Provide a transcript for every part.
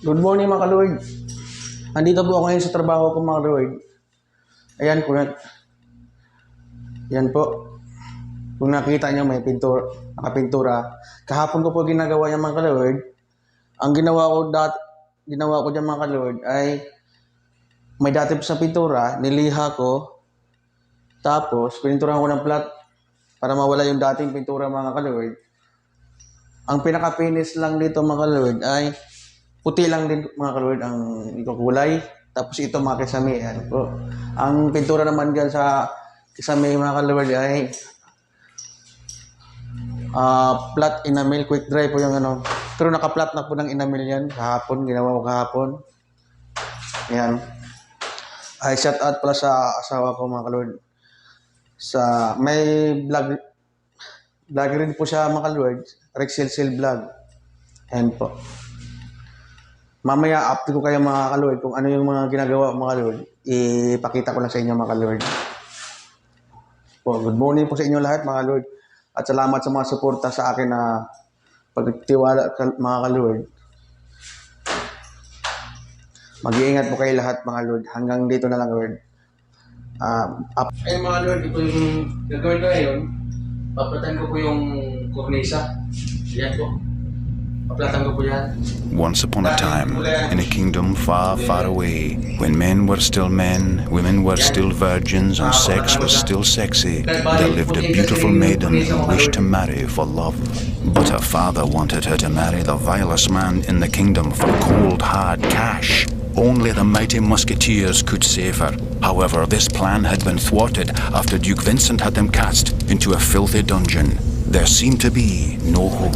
Good morning mga ka-Lord. Andito po ako ngayon sa trabaho ko mga ka-Lord. Ayan po. Yan po. Kung nakita nyo may nakapintura. Kahapon ko po ginagawa yan mga ka-Lord. Ang ginawa ko dyan mga ka-Lord ay may dati sa pintura, niliha ko. Tapos pininturahan ko ng flat para mawala yung dating pintura mga ka-Lord. Ang pinaka-finish lang dito mga ka-Lord ay puti lang din mga ka-Lord ang kulay. Tapos ito mga kisame. Yan po. Ang pintura naman dyan sa kisame mga ka-Lord ay flat enamel. Quick dry po yung ano. Pero naka-flat na po ng enamel yan. Kahapon, ginawa ko kahapon. Yan. Ay shout out pala sa asawa ko mga ka-Lord. May vlog rin po siya mga ka-Lord. Rexel Vlog. Yan po. Mamaya update ko kayo mga ka-Lord kung ano yung mga ginagawa mga ka-Lord. Ipakita ko lang sa inyo mga ka-Lord. Po, good morning po sa inyo lahat mga ka-Lord. At salamat sa mga suporta sa akin na pagtiwala mga ka-Lord. Mag-iingat po kayo lahat mga Lord. Hanggang dito na lang Lord. Ayun mga Lord, ito yung gagawin ko ngayon. Paplatan ko po yung kornisa. Yan po. Once upon a time, in a kingdom far, far away, when men were still men, women were still virgins, and sex was still sexy, there lived a beautiful maiden who wished to marry for love. But her father wanted her to marry the vilest man in the kingdom for cold, hard cash. Only the mighty musketeers could save her. However, this plan had been thwarted after Duke Vincent had them cast into a filthy dungeon. There seemed to be no hope.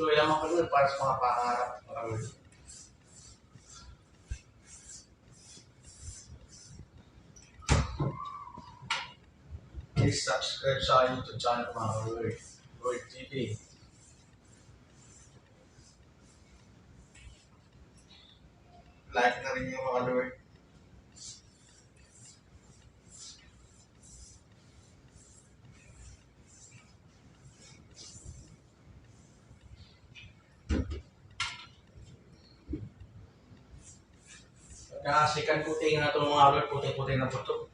enjoy lang mga kalord para sa mga pangarap mga kalord. Please subscribe sa YouTube channel ko mga kalord. Lord TV. Like na rin yung mga kalord. Nakasikan puti nga itong mga kalord, puti-puti na po ito.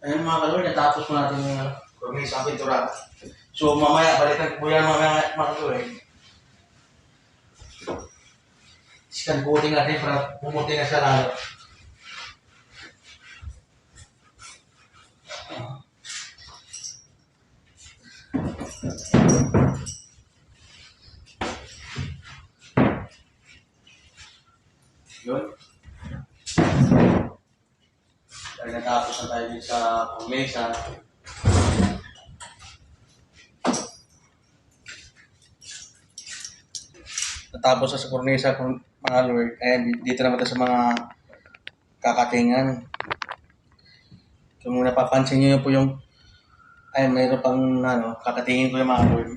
Ayun mga kalor, natapos po natin yung cornice ang pintura. So mamaya, balikan ko po yan mamaya mga kalor eh. Scan coating natin para pumuti na siya lalo. Yun. Dahil natapos na tayo dito sa cornice. Natapos na sa cornisa kung mga lord, dito naman tayo sa mga kakatingan. Kung napapansin nyo po yung, mayroon pang kakatingin ko yung mga lord.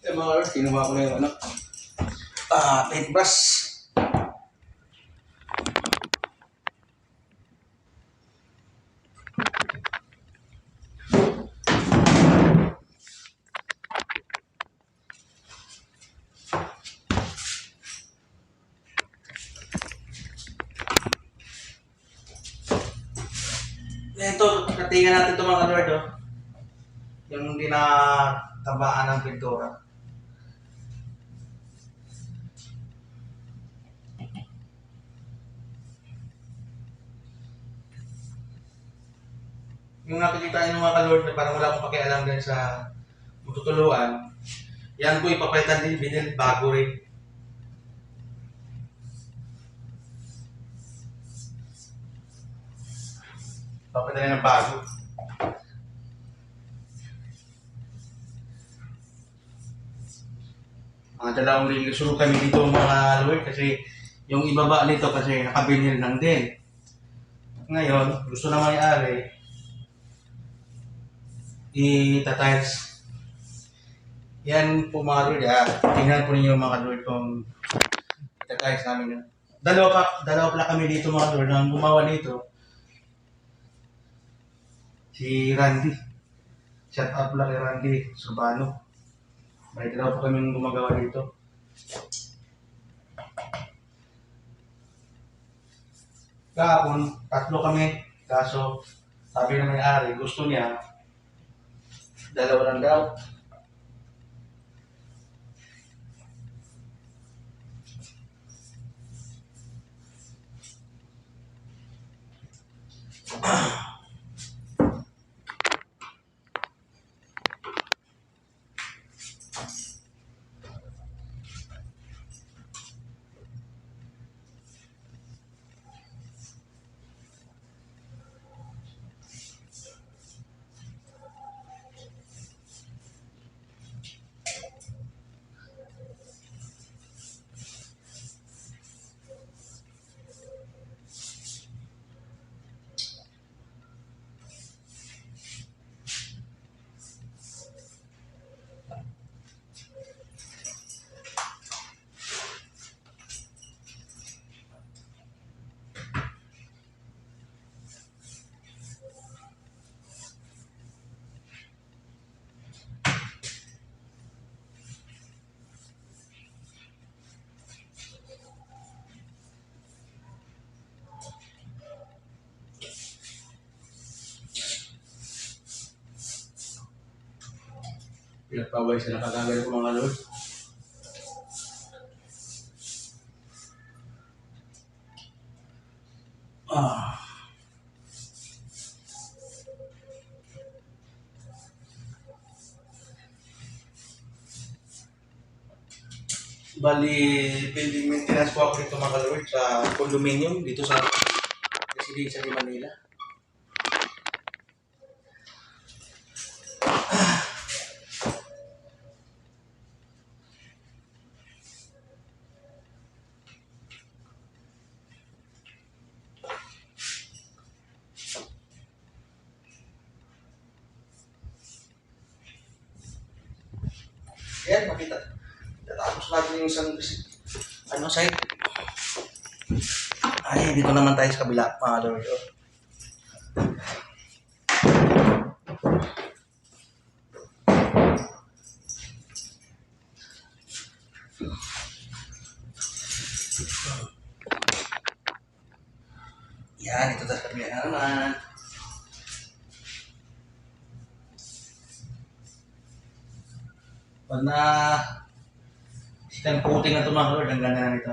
Mga lord, kinuha ko na yung paintbrush. Ito, katingan natin ito mga lord, yung hindi na tabaan ng pintura. Yung nakikita nyo mga kalord na parang wala akong pakialam din sa matutuluan, yan po ipapalitan din binil bago rin. Papalitan ng bago. Mga dalawang lilusuro kami dito mga lord kasi yung ibaba nito kasi nakabinil lang din. Ngayon, gusto na may-ari i-tiles. Yan po mga lord, tingnan po ninyo mga lord kung i-tiles namin. Dalawa pala kami dito mga lord, nang gumawa dito. Si Randy. Shout out pala kay Randy Surbano. May dalawa po kami gumagawa dito. Kahapon, 3 kami. Kaso, sabi na may-ari, gusto niya, 2 lang daw. Pinagpaway sila kagagay ko mga Lord. Bali, building maintenance po ako dito mga Lord sa condominium dito sa Residencia de Manila. Ayan, makita. Tapos natin yung isang site. Ay, dito naman tayo sa kabila mga Lord. Yan, ito tayo sa kabila na naman. Pag na sikan puting na ito mga Lord, ang ganda na nito.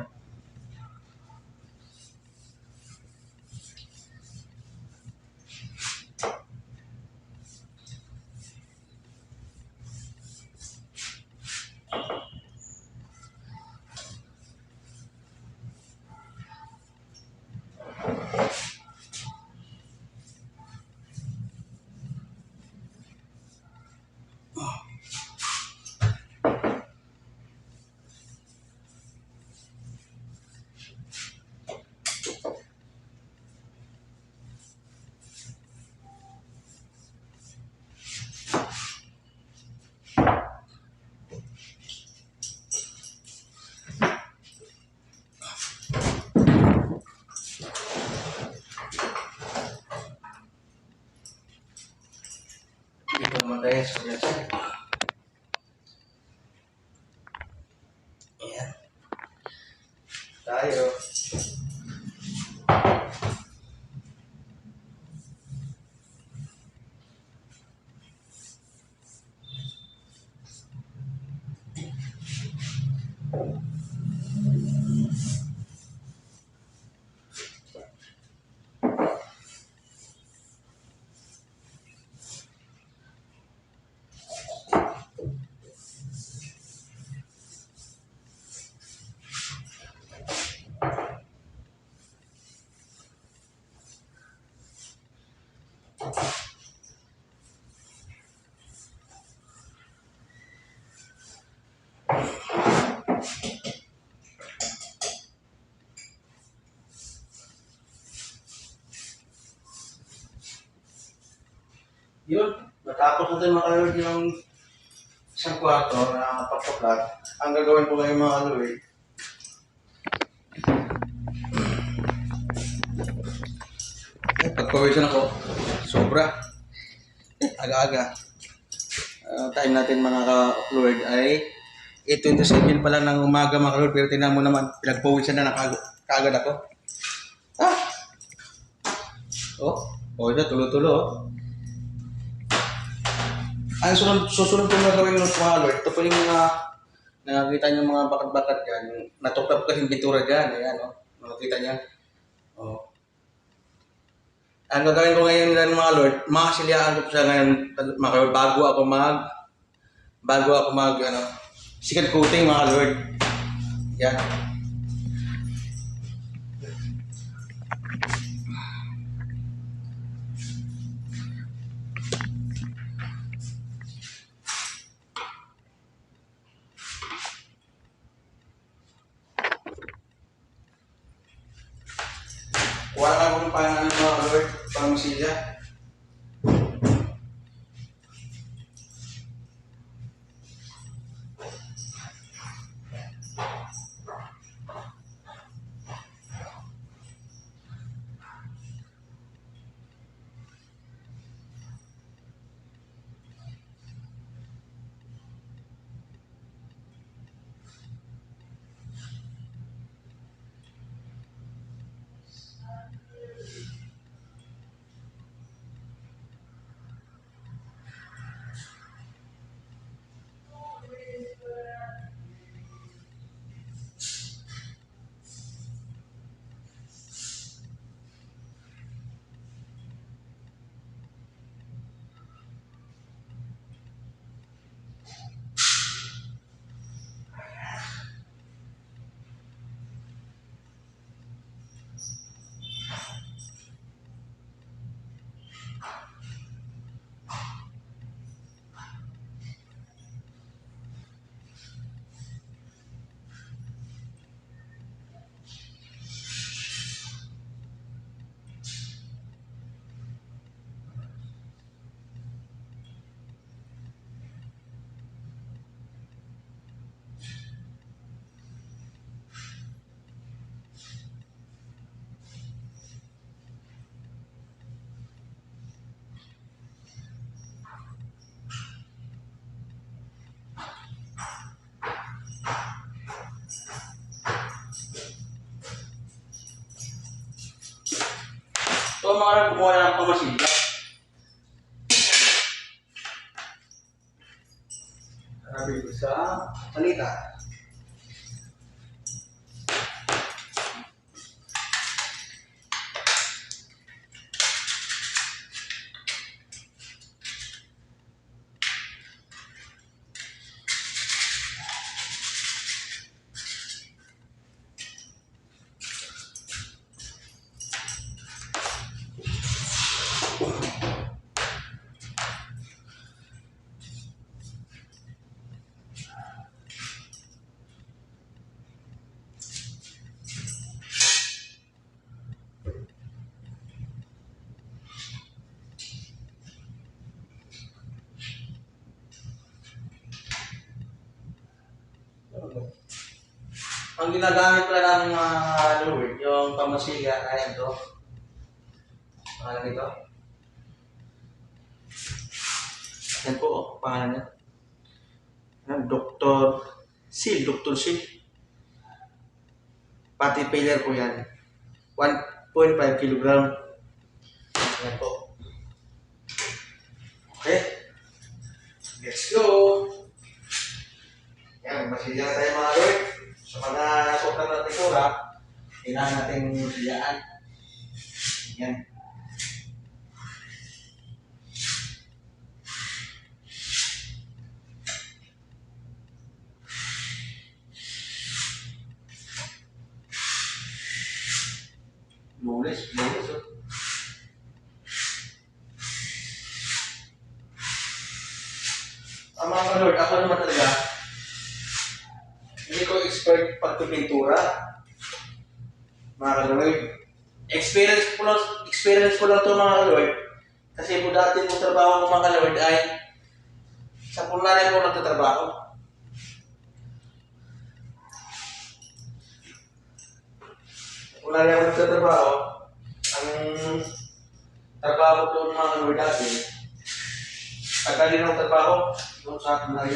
Dito naman tayo sa kabila side. Ayan. Tayo. Yun, natapos natin mga Lord yung isang kwarto na pagpaplat. Ang gagawin ko ngayon mga Lord, pagpawisan ako, sobra. Aga-aga. Time natin mga ka-Lord ay 8:27 pa lang ng umaga mga Lord, pero tinan mo naman, pinagpawisan na kagad ako. Ah! Ito, tulo-tulo. Ang susunod kong gagawin ng mga Lord, ito po yung mga nakakita niyo mga bakat-bakat dyan, yung natuklap ko yung bitura dyan, ayan, nakakita niya. Ang gagawin ko ngayon ng mga Lord, makasilihaan ko po siya ngayon, mga Lord, bago ako mag, second coating mga Lord. Yan. Wala ka kung paano mga Lord, pangmasilya. Ikaw mga kalor, gumawa na ng pamasilya. Sabi ko sa salita. Ang ginagamit pala ng mga Lord, yung pamasilya ay ito. Pangalan nito. Yan po, pangalan niya. Yan, Dr. Seal, Dr. Seal. Pati paler po yan. 1.5 kilogram. Yan po. Okay. Let's go. Yan, masilya tayo mga Lord. Sa mga sobrang natin tura, kailangan natin silyaan. Yan. Lunes, oh. Mga kalord, ako naman talaga, hindi ko expert pagpipintura. Mga kalord, experience ko lang ito mga kalord. Kasi po dati po trabaho ko mga kalord ay sa pulnari po nagtatrabaho. Sa pulnari ako nagtatrabaho. Ang trabaho ko doon mga kalord dati, tagalin ng trabaho doon sa pulnari.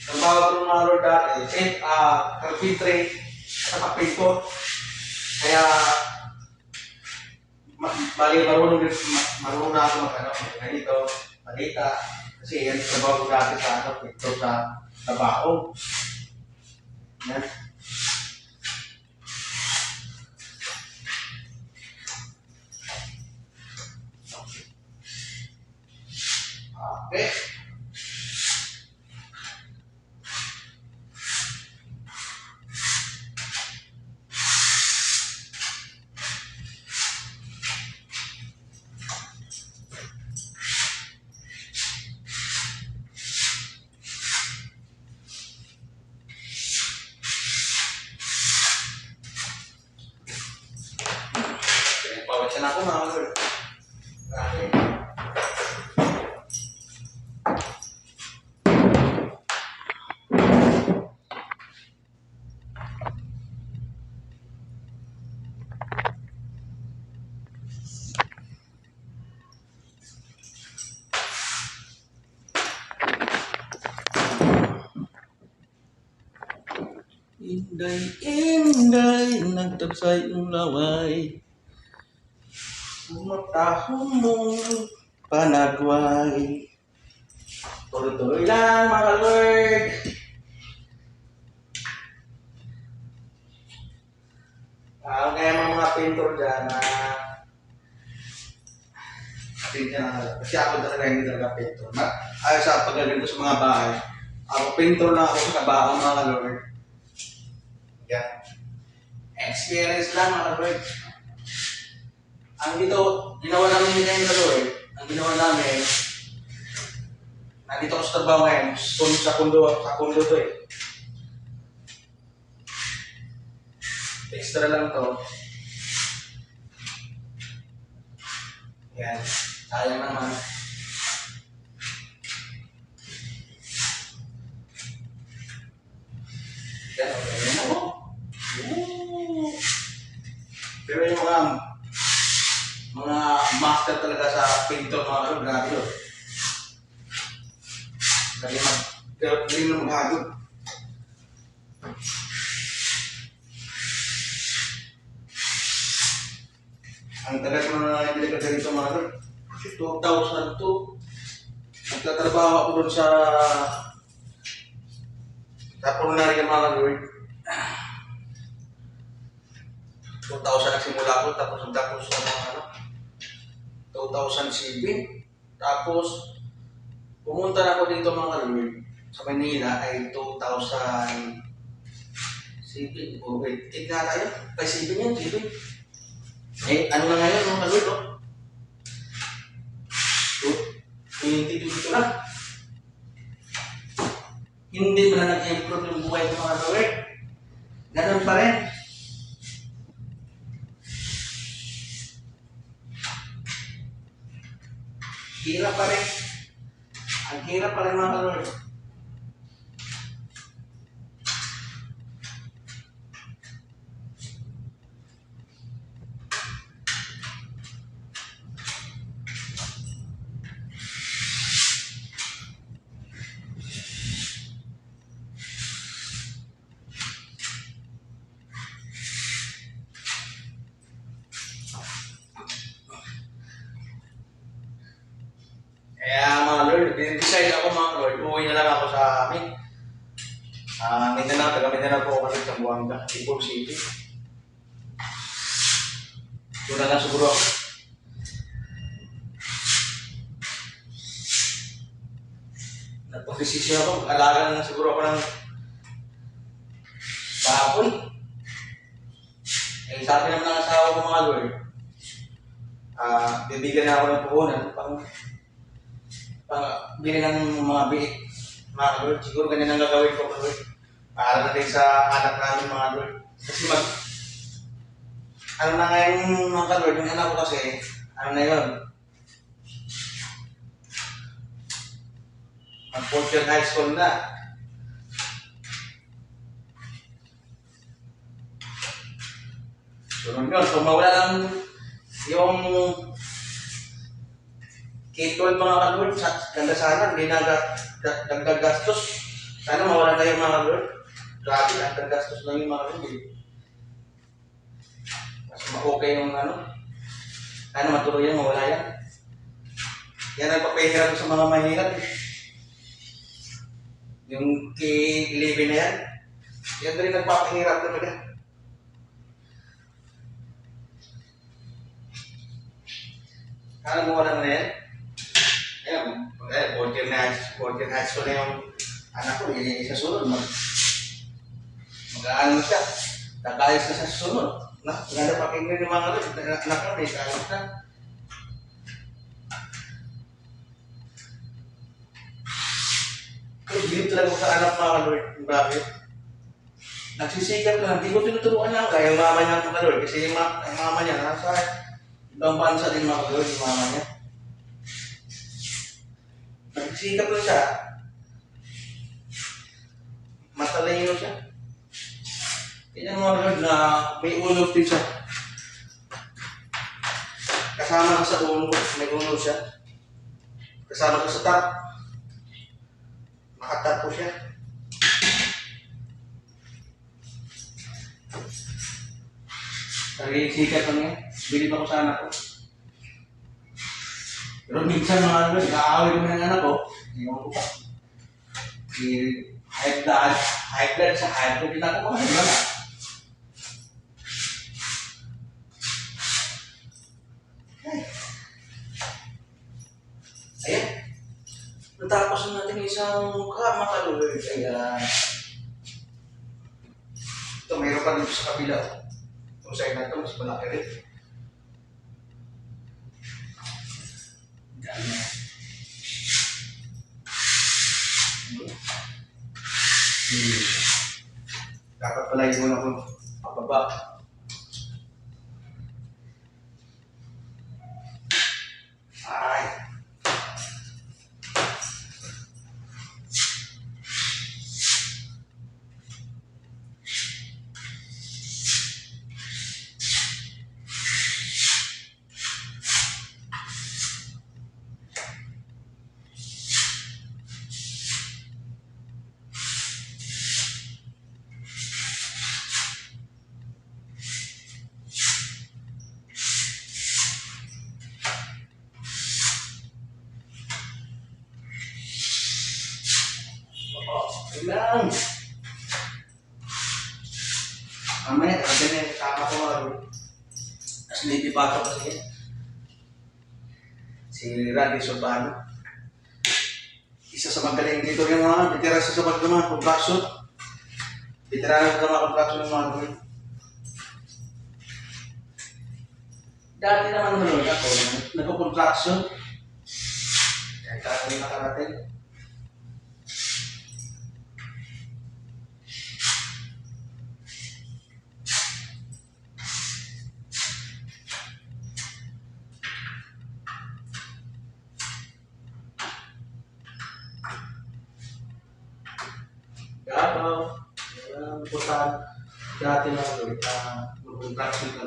Trabaho ko mga kalord dati, carpentry at kapinto. Kaya marunong na ako ganito, malita. Kasi yan trabaho ko dati sa pinto sa trabaho. Yan. Okay. Pawisan ako mga kalord. Grabe. Inday, nagtabsay ang laway. Sumatahong mong panagway. Tuloy-tuloy lang mga kalord. Kaya mga pintor dyan na kasi ako talaga hindi talaga pintor. Ayaw sa paggaling ko sa mga bahay. Ako pintor na ako sa kabaho mga kalord. Yeah. Experience lang mga kalord. Ang dito, ginawa namin nila yung kalord. Ang ginawa namin, nandito ko sa trabaho ngayon, sa kundo to eh. Extra lang to. Yan. Sayang naman. Yan, okay. Yan ako. Pero yung mga master talaga sa pintor mga kalord, grabe yun. Galing na maghagod. Ang tagal ko na nabili ka ganito mga lord. 2002. Nagtatrabaho ako doon sa pulmonary mga lord. 2000 nagsimula ako, tapos nagtapos sa mga 2007. Tapos, pumunta na ako dito mga lord. Sa Manila ay 2007 o 8 na tayo. Ay 7 yan, 7. Eh, ano na ngayon mga lord, oh? 2022 na. Hindi pa na nag-improve yung buhay ng mga lord. Ganun pa rin. Hirap pa rin. Ang hirap pa rin mga lord. Kaya mga lord, decide ako mga lord, uwi na lang ako sa amin. Mindanao, taga Mindanao po ako sa Buanga, Cebu City. Doon na lang siguro ako. Nagpag-desisyon ako, mag-alaga na lang siguro ako ng baboy. Eh, sabi naman ng asawa ko mga lord, bibigyan na ako ng puhunan pang bili ng mga biik. Mga lord, siguro ganyan ang gagawin ko mga lord. Para na din sa anak namin mga lord. Kasi ano na ngayon mga lord, yung anak ko kasi, ano na yun, mag-fourth year high school na. So yun, kung mawala lang yung K-12 mga kalord, ganda sana, hindi na dagdag gastos. Sana mawala na yung mga kalord. Grabe, dagdag gastos lang yung mga kalord. Mas ma-okay yung sana matuloy yan, mawala yan. Yan ang papahirap sa mga mahirap. Yung K-11 na yan, yan rin nagpapahirap talaga. Sana mawala na yan. Ayan, fourth-year high school na yung anak ko, sa sunod. Mag-aano siya, kakayos na sa sunod. Ganda pakinggan yung mga anak ko, may kakayos na. Pero bilib talaga ko sa anak mga kalord, bakit? Nagsisikap na, hindi ko tinuturuan lang kaya yung mama niya mga kalord, kasi yung mama niya nasa ibang bansa din mga kalord, yung mama niya. Nagsikap lang siya. Matalino siya. Tignan mo mga na may ulo din siya. Kasama ka sa ulo, may ulo siya. Kasama ka sa top. Makatap po siya. Nagsisikap lang yan. Bilib ako sa anak ko. Pero minsan mga nag-aaway kami ng anak ko, ewan ko pa. High blood sa high blood din ako mga diba na? Ayan. Natapos na natin isang mukha makaluloy. Ayan. Ito, mayroon pa dito sa kabila. Itong side na ito, mas malaki rin. Dapat pala yung muna ko pababa. Ay. lang. Mamaya, kasi na yung tama ko nga. Tapos hindi pa ito kasi yan. Si Randy Sorbano. Isa sa magaling dito yung mga veteran sa mga construction. Veteran sa mga construction ng mga gawin. Dati naman naman ako, nagko-construction. Kahit ako yung nakarating. Gabaw, putan, dati na ako, mag-construction ka.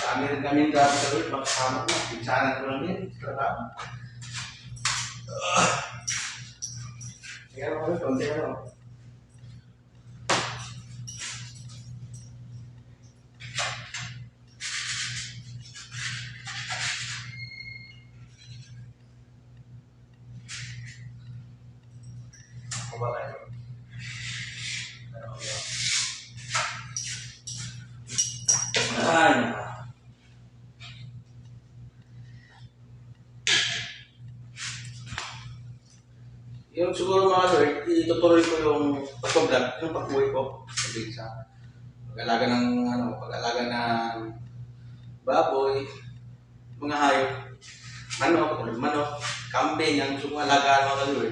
Kami rin kami dati sa ulit, makasama ko, pinsanan ko lang yun, trabaho. Kaya ako rin, konti na lang. Ako ba kayo? Ay, yung siguro mga sir, itutuloy ko yung pag-vlog, yung pag-uwi ko sa pag-alaga ng pag-alaga ng baboy, mga hayop, manok, kambing, ang gusto kong alagaan mga kalur.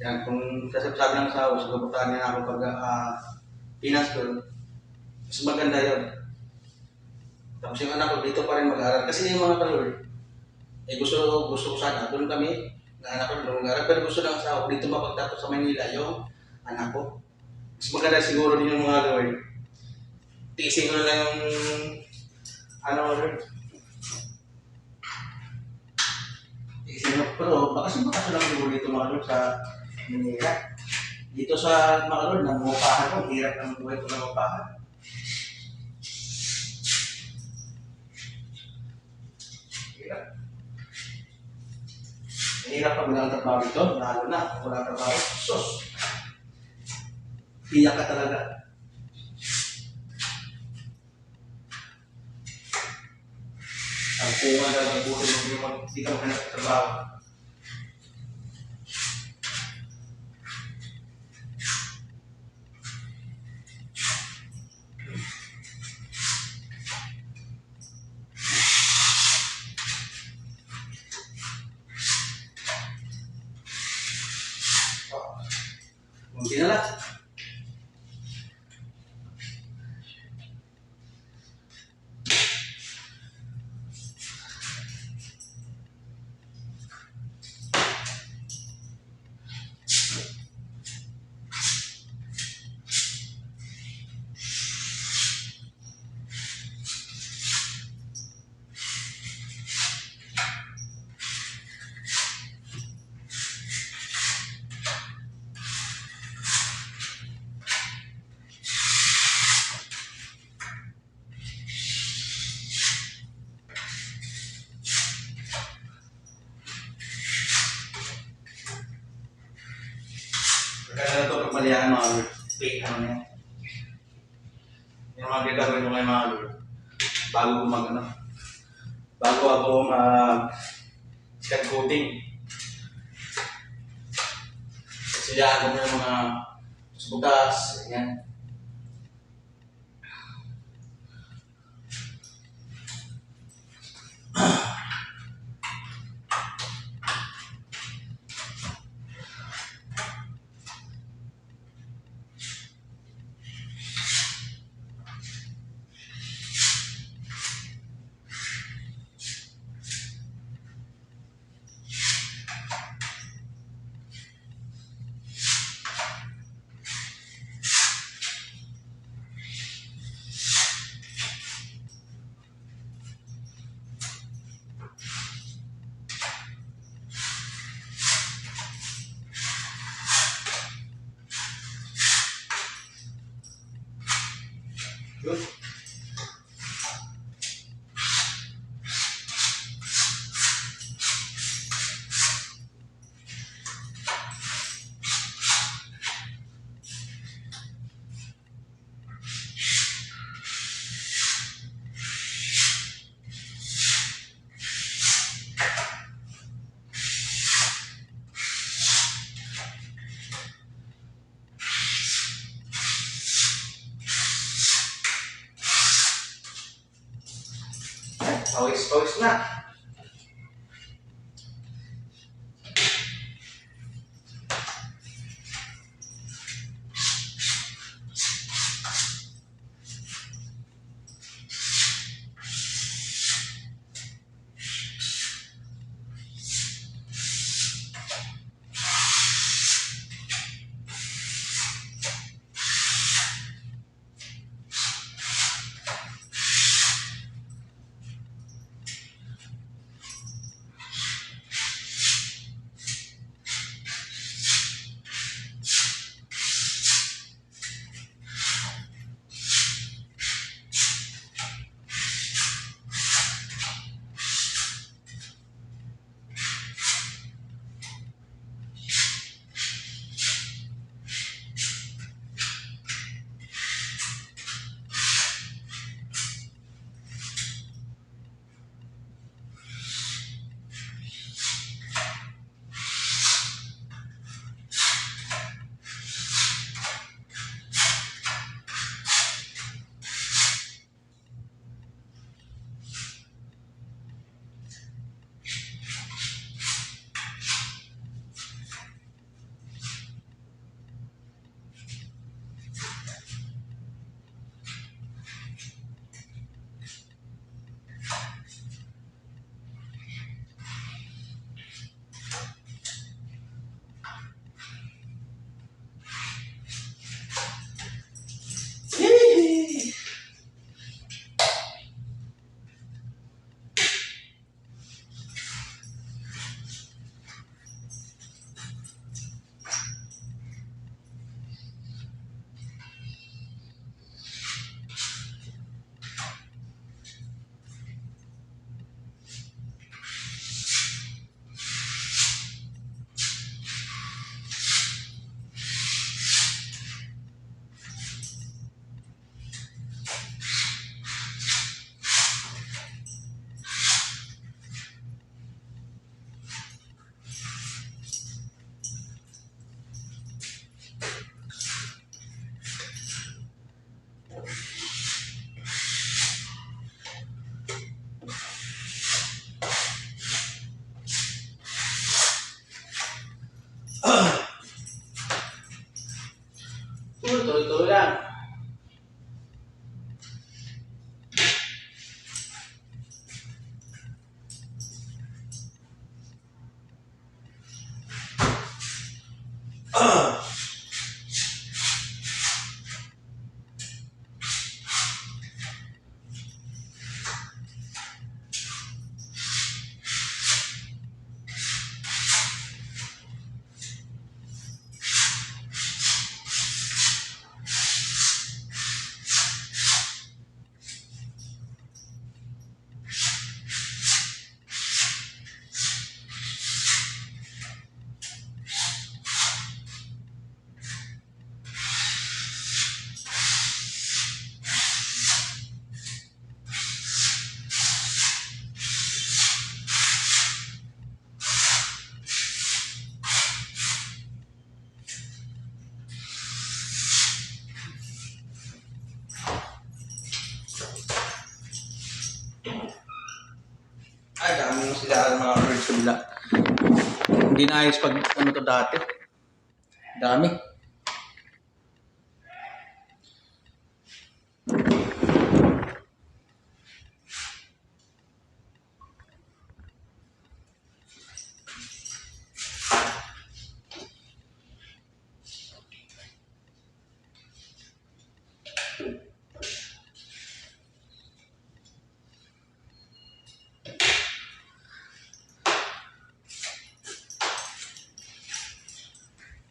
Yan, kung sasabi ng asawa, sasabutan niya ako pag finance ko, mas maganda yun. Tapos yung anak ko dito pa rin mag-aaral. Kasi yung mga kalur, gusto ko sana, doon kami, na anak ko doon mag-aaral, pero gusto ng asawa ko dito mapagtapos sa Manila yung anak ko. Mas maganda siguro din yung mga gawin. Tiisin ko na lang yung tiisin ko, pero baka lang siguro dito mga kalur sa Manila. Dito sa mga kalur, nangungupahan ko, hirap ng buhay ko nangungupahan. Hirap. Mahirap pag walang trabaho dito, lalo na kung walang trabaho. Sus! Iyak ka talaga. Ang kuha na ng buhay mo, hindi ka maghanap ng trabaho. Hindi na lang. Kaya na ito pagmalihan mga lord. Fake ano yan. Yung mga gagawin mo kayo mga lord. Bago ako scan coating. Silihan ko mo yung mga butas, ganyan. Good. Pawis na. Tuloy-tuloy lang. Ay, dami yung sila mga birds sa bila. Hindi na ayos pag ano to dati. Dami.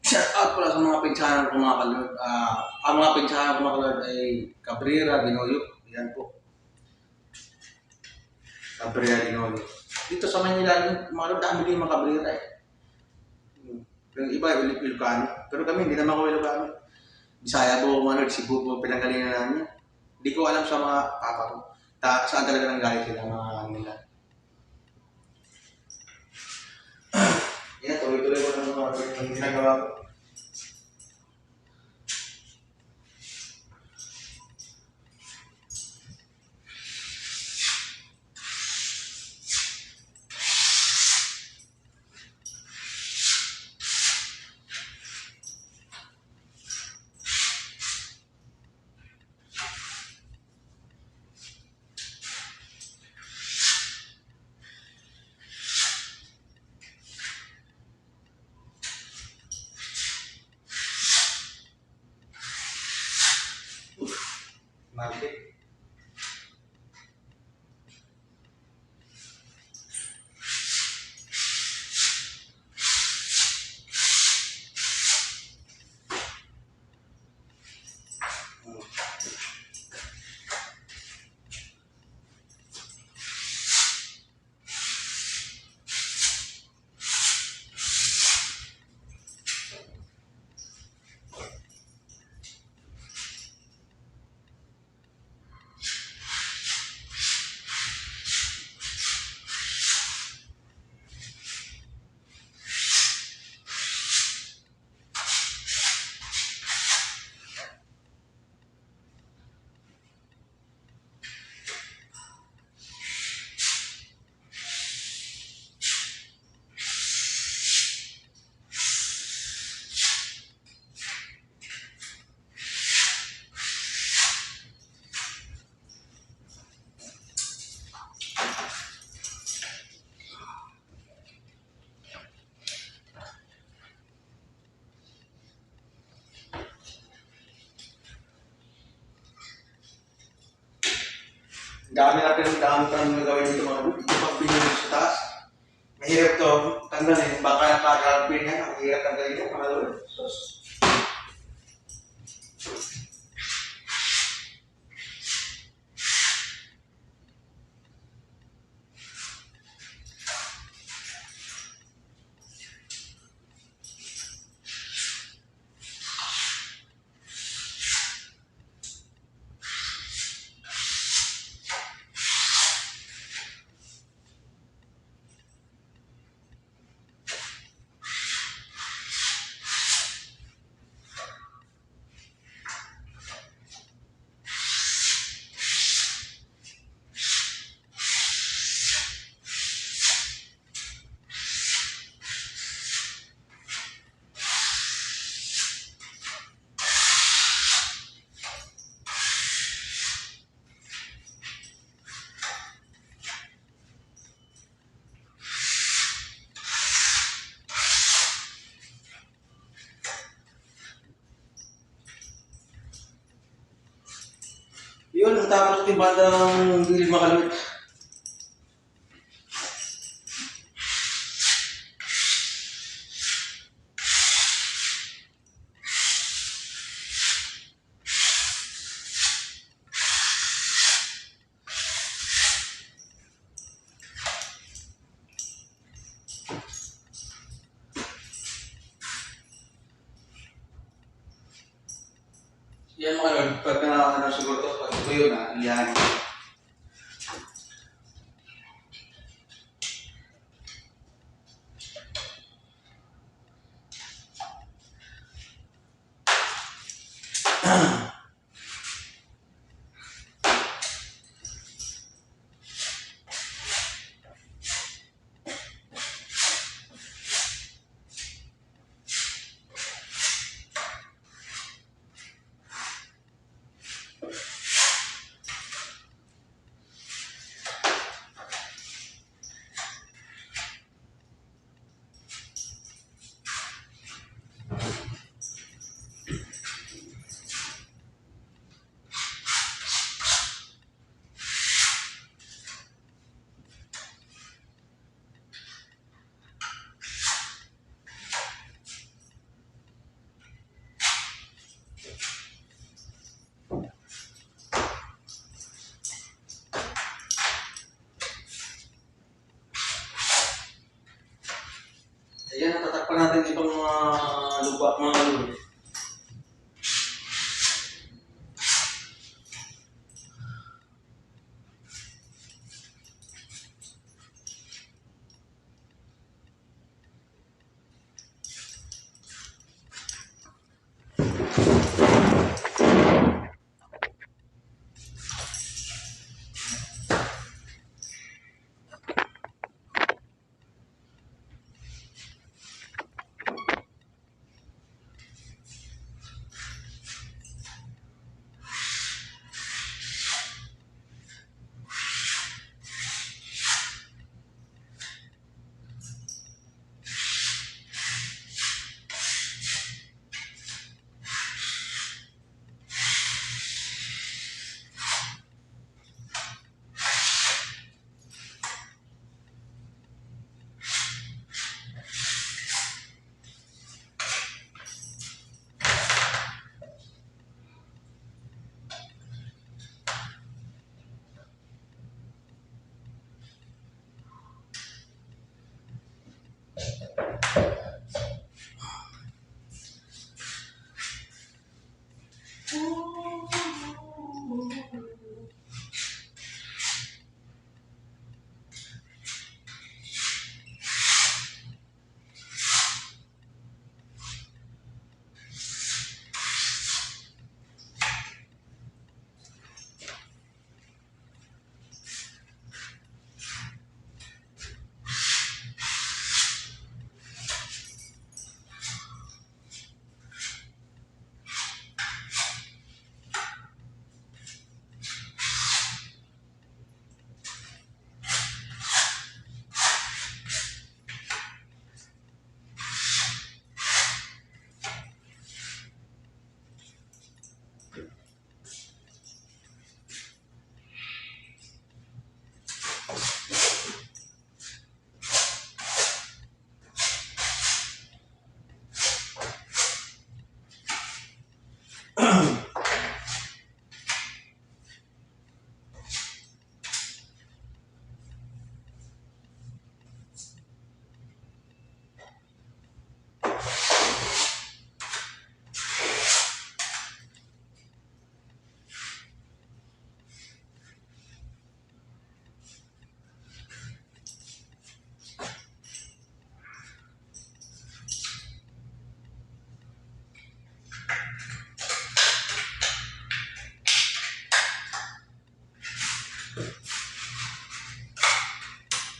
Shout out pala sa mga pinsanan ko mga kalod. Ang mga pinsahan ko mga kalord ay Cabrera, Dinoyo. Yan po. Cabrera, Dinoyo. Dito sa Manila, mga kalord, dami din mga Cabrera eh. Yung iba, Ilocano. Pero kami, hindi naman ako Ilocano. Bisaya po, mga kalord, Cebu po, pinanggalingan namin. Hindi ko alam sa mga papa ko. Saan talaga nang galing sila mga nila. Yan, tuloy-tuloy ko ng mga ginagawa ko. Mabit. Dami natin ang dami gawin dito mga kalord. Ito pag pinili sa taas. Mahirap to tanggalin. Baka nakarapin yan. Ang hirap tanggalin yan mga kalord. Yun, tapos yung bandang gilid mga kalord. Yan mga kalord, pag ano siguro to, pag tuyo na, yan. Ayan, natatakpan natin itong mga lupa, mga kaluluwa.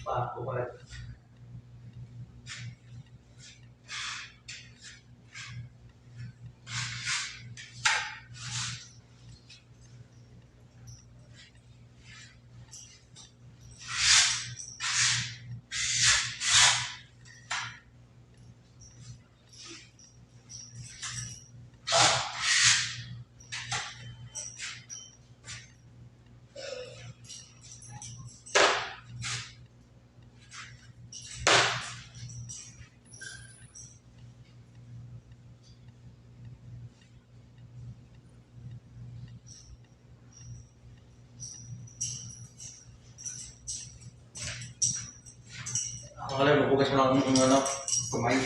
Paako pala. Ako lang, mabugas mo lang ang ano, kumay.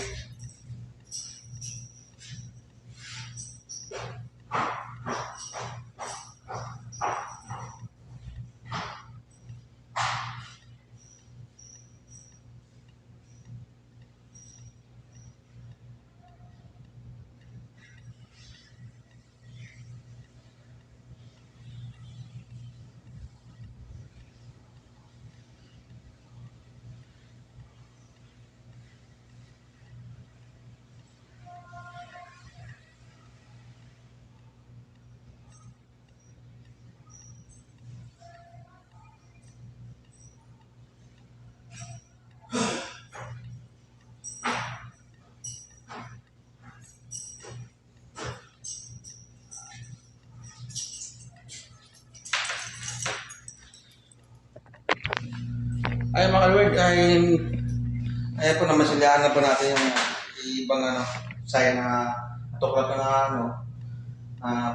Ay mga kalward, ay po naman silahan na po natin yung ibang ano, sayang na tuklat na ano,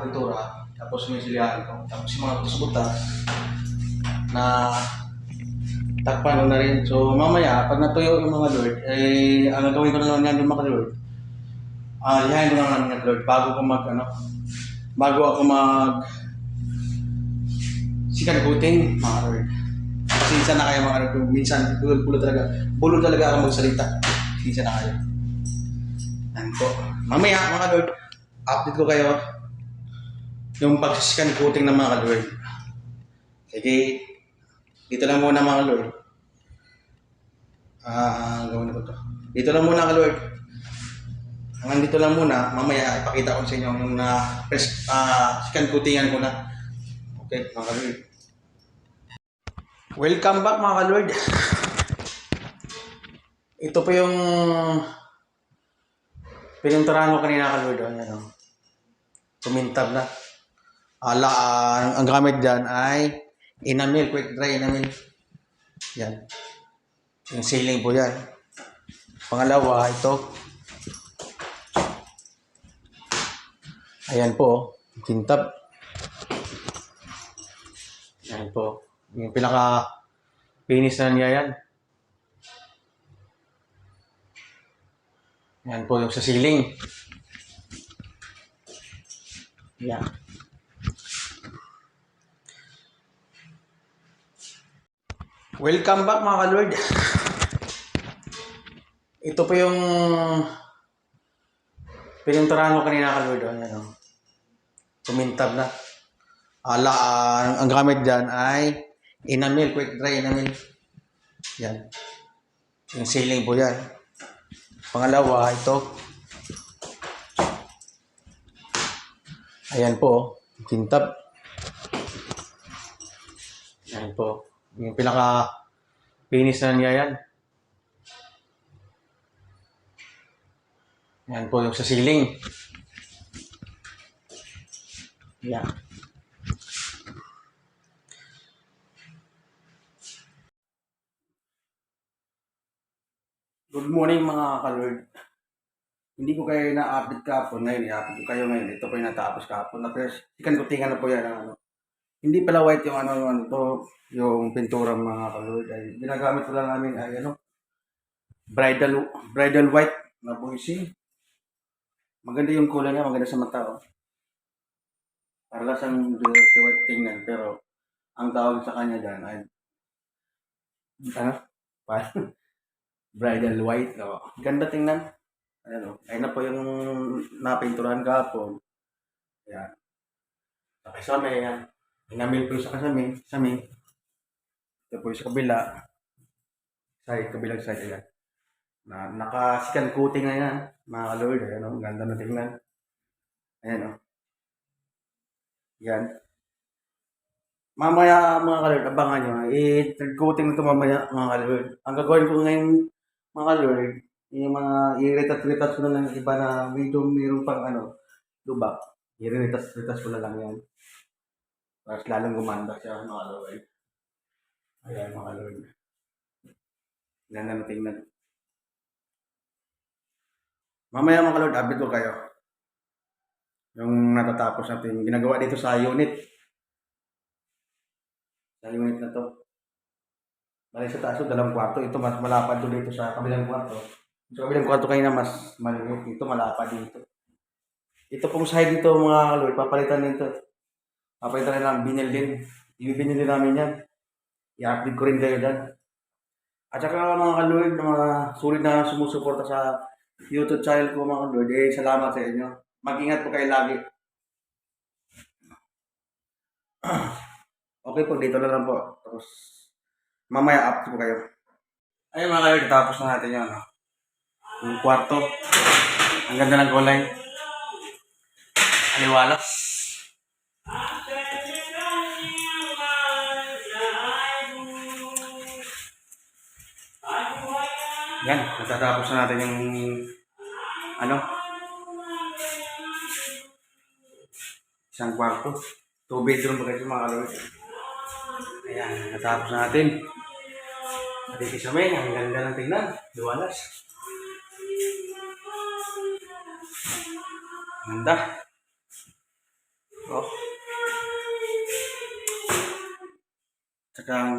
pintura. Tapos may silihan ko. Tapos yung mga butas-butas na takpan ko na rin. So mamaya, pag natuyo yung mga lord, eh, ang gagawin ko na naman yan yung mga lord, lihain ko na naman yan lord, bago ako mag sikan coating, mga lord. Pasensya na kayo mga lord, minsan, bulol talaga ako magsalita. Pasensya na kayo. Yan po. Mamaya, mga lord, update ko kayo yung pag-scan coating ng mga lord. Sige, dito lang muna mga lord. Gawin ko to. Dito lang muna, Lord. Hanggang dito lang muna. Mamaya, ipakita ko sa inyo yung scan coatingan ko na. Okay, mga Lord. Welcome back, mga Lord. Ito po yung pininturahan ko kanina, ka Lord. Ayan, tumintab na. Ang gamit dyan ay enamel, quick dry enamel. Yan. Yung ceiling po yan. Pangalawa, ito. Ayan po, tintab. Ayan po. Yung pinaka-finish na niya yan. Ayan po yung sa ceiling. Ayan. Welcome back, mga ka-Lord. Ito po yung pininturahan ko kanina, ka Lord. Ayan, tumintab na. Ang gamit dyan ay enamel, quick dry enamel. Yan. Yung ceiling po yan. Pangalawa, ito. Ayan po, tintab. Ayan po. Yung pinaka-finish na niya yan. Yan po yung sa ceiling. Yan. Good morning, mga ka-Lord. Hindi ko kayo na-update kahapon ngayon. I-update ko kayo ngayon. Ito po yung natapos kahapon. Na pero sikan kutingan na po yan. Hindi pala white yung yung pintura, mga ka-Lord. Ay, ginagamit ko lang namin ay bridal white na buisi. Maganda yung kulay niya, maganda sa mata. Para lang siyang dirty white tingnan, pero ang tawag sa kanya dyan ay parang bridal white. Ganda tingnan. Ayun na po yung napinturahan kahapon. Ayan. Sa kasama, yan. Inamil ko sa kasama. Ito po yung sa kabila. Kabilang side, ayan. Nakasikan coating na yan, mga ka-Lord. Ayan, ganda na tingnan. Ayan, yan. Mamaya, mga ka-Lord, abangan nyo. Third coating na ito mamaya, mga ka-Lord. Ang gagawin ko ngayon, mga ka-Lord, yung mga i-retouch ko na lang iba na medyo mayroon pang lubak. I-retouch ko na lang yan. Para lalong gumanda siya, mga ka-Lord. Ayan, mga ka-Lord. Ganda na tingnan. Mamaya, mga ka-Lord, update ko kayo. Yung natatapos natin, ginagawa dito sa unit. Sa unit na to. Bali sa taas, dalawang kwarto. Ito mas malapad to dito sa kabilang kwarto. Sa kabilang kwarto kayo na mas maliit. Ito malapad dito. Ito pong side dito, mga kalord, papalitan nito. Papalitan na lang, binil din. Ibibinil din namin yan. I-update ko rin kayo dyan. At saka mga kalord, mga sulit na sumusuporta sa YouTube channel ko, mga kalord, salamat sa inyo. Mag-ingat po kayo lagi. Okay po, dito na lang po. Tapos, mamaya update ko kayo. Ayun mga kalord, tapos na natin yun. Yung kwarto. Ang ganda ng kulay. Aliwalas. Yan, natatapos na natin yung isang kwarto. 2 bedroom ba kayo, mga kalord. Ayan, natapos na natin. Dito sa main, ang ganda ng tingnan. Liwalas. Ganda. Tsaka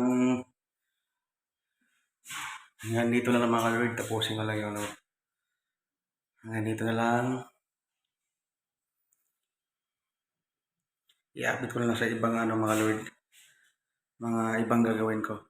Hanggang dito na lang mga kalord, tapusin ko lang yung ano. Hanggang dito na lang. I-update ko na lang sa ibang ano mga lord. Mga ibang gagawin ko.